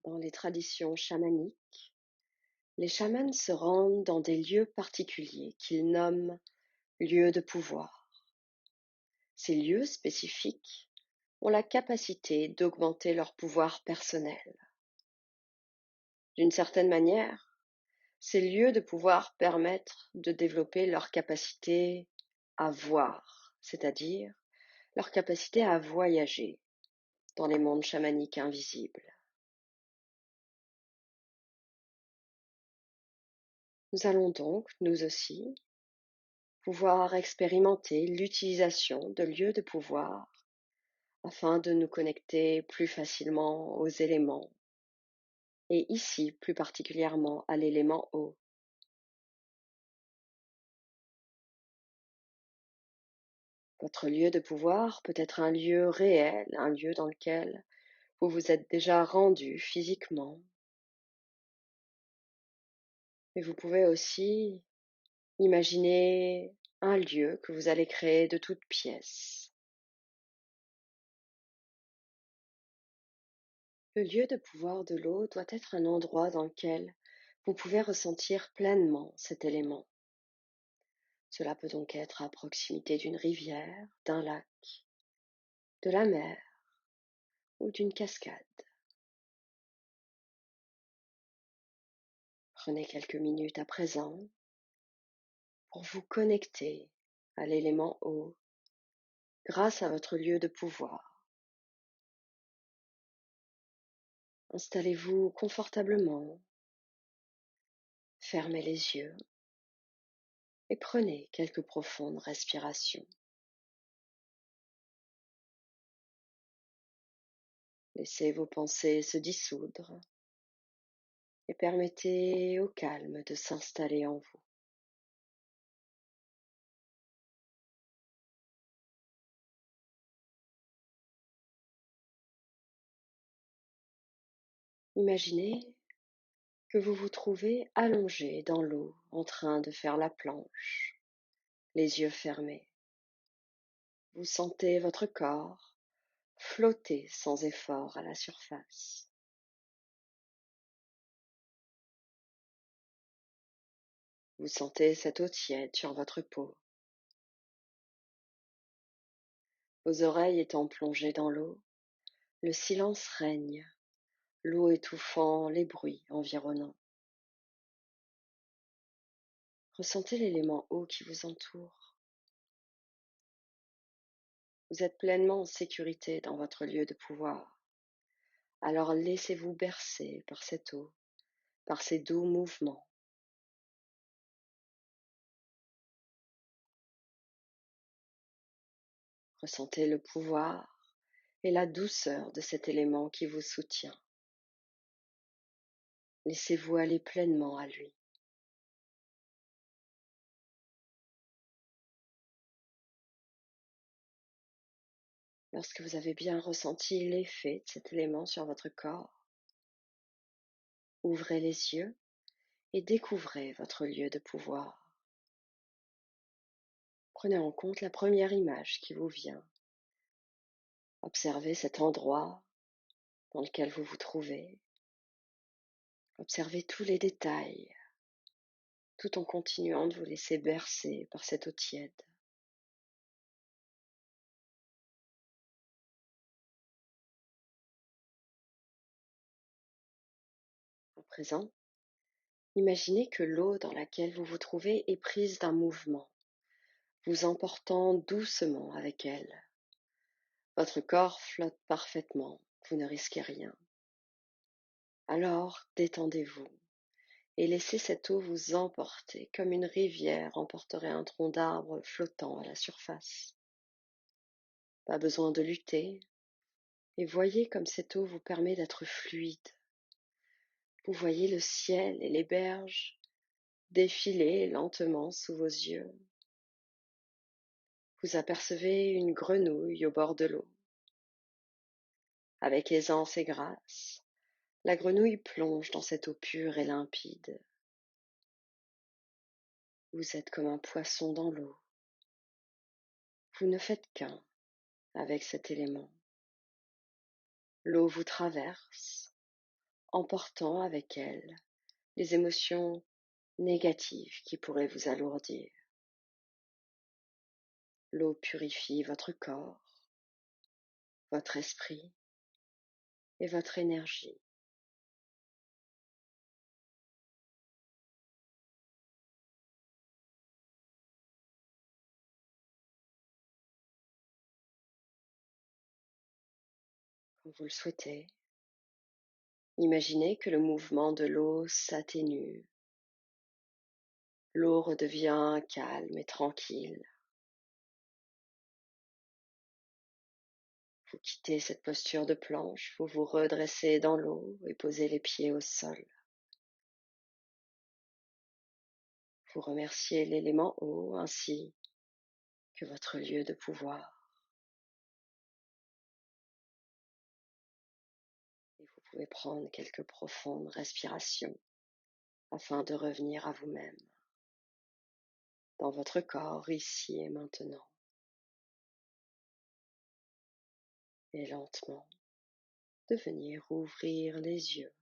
Dans les traditions chamaniques, les chamans se rendent dans des lieux particuliers qu'ils nomment lieux de pouvoir. Ces lieux spécifiques ont la capacité d'augmenter leur pouvoir personnel. D'une certaine manière, ces lieux de pouvoir permettent de développer leur capacité à voir, c'est-à-dire leur capacité à voyager dans les mondes chamaniques invisibles. Nous allons donc, nous aussi, pouvoir expérimenter l'utilisation de lieux de pouvoir afin de nous connecter plus facilement aux éléments, et ici plus particulièrement à l'élément eau. Votre lieu de pouvoir peut être un lieu réel, un lieu dans lequel vous vous êtes déjà rendu physiquement, mais vous pouvez aussi imaginer un lieu que vous allez créer de toutes pièces. Le lieu de pouvoir de l'eau doit être un endroit dans lequel vous pouvez ressentir pleinement cet élément. Cela peut donc être à proximité d'une rivière, d'un lac, de la mer ou d'une cascade. Prenez quelques minutes à présent pour vous connecter à l'élément eau grâce à votre lieu de pouvoir. Installez-vous confortablement, fermez les yeux et prenez quelques profondes respirations. Laissez vos pensées se dissoudre et permettez au calme de s'installer en vous. Imaginez que vous vous trouvez allongé dans l'eau en train de faire la planche, les yeux fermés. Vous sentez votre corps flotter sans effort à la surface. Vous sentez cette eau tiède sur votre peau. Vos oreilles étant plongées dans l'eau, le silence règne, l'eau étouffant les bruits environnants. Ressentez l'élément eau qui vous entoure. Vous êtes pleinement en sécurité dans votre lieu de pouvoir. Alors laissez-vous bercer par cette eau, par ces doux mouvements. Ressentez le pouvoir et la douceur de cet élément qui vous soutient. Laissez-vous aller pleinement à lui. Lorsque vous avez bien ressenti l'effet de cet élément sur votre corps, ouvrez les yeux et découvrez votre lieu de pouvoir. Prenez en compte la première image qui vous vient. Observez cet endroit dans lequel vous vous trouvez. Observez tous les détails, tout en continuant de vous laisser bercer par cette eau tiède. À présent, imaginez que l'eau dans laquelle vous vous trouvez est prise d'un mouvement, vous emportant doucement avec elle. Votre corps flotte parfaitement, vous ne risquez rien. Alors détendez-vous et laissez cette eau vous emporter comme une rivière emporterait un tronc d'arbre flottant à la surface. Pas besoin de lutter, et voyez comme cette eau vous permet d'être fluide. Vous voyez le ciel et les berges défiler lentement sous vos yeux. Vous apercevez une grenouille au bord de l'eau. Avec aisance et grâce, la grenouille plonge dans cette eau pure et limpide. Vous êtes comme un poisson dans l'eau. Vous ne faites qu'un avec cet élément. L'eau vous traverse, emportant avec elles les émotions négatives qui pourraient vous alourdir. L'eau purifie votre corps, votre esprit et votre énergie. Quand vous le souhaitez, imaginez que le mouvement de l'eau s'atténue. L'eau redevient calme et tranquille. Vous quittez cette posture de planche, vous vous redressez dans l'eau et posez les pieds au sol. Vous remerciez l'élément eau ainsi que votre lieu de pouvoir. Et vous pouvez prendre quelques profondes respirations afin de revenir à vous-même, dans votre corps, ici et maintenant. Et lentement, de venir ouvrir les yeux.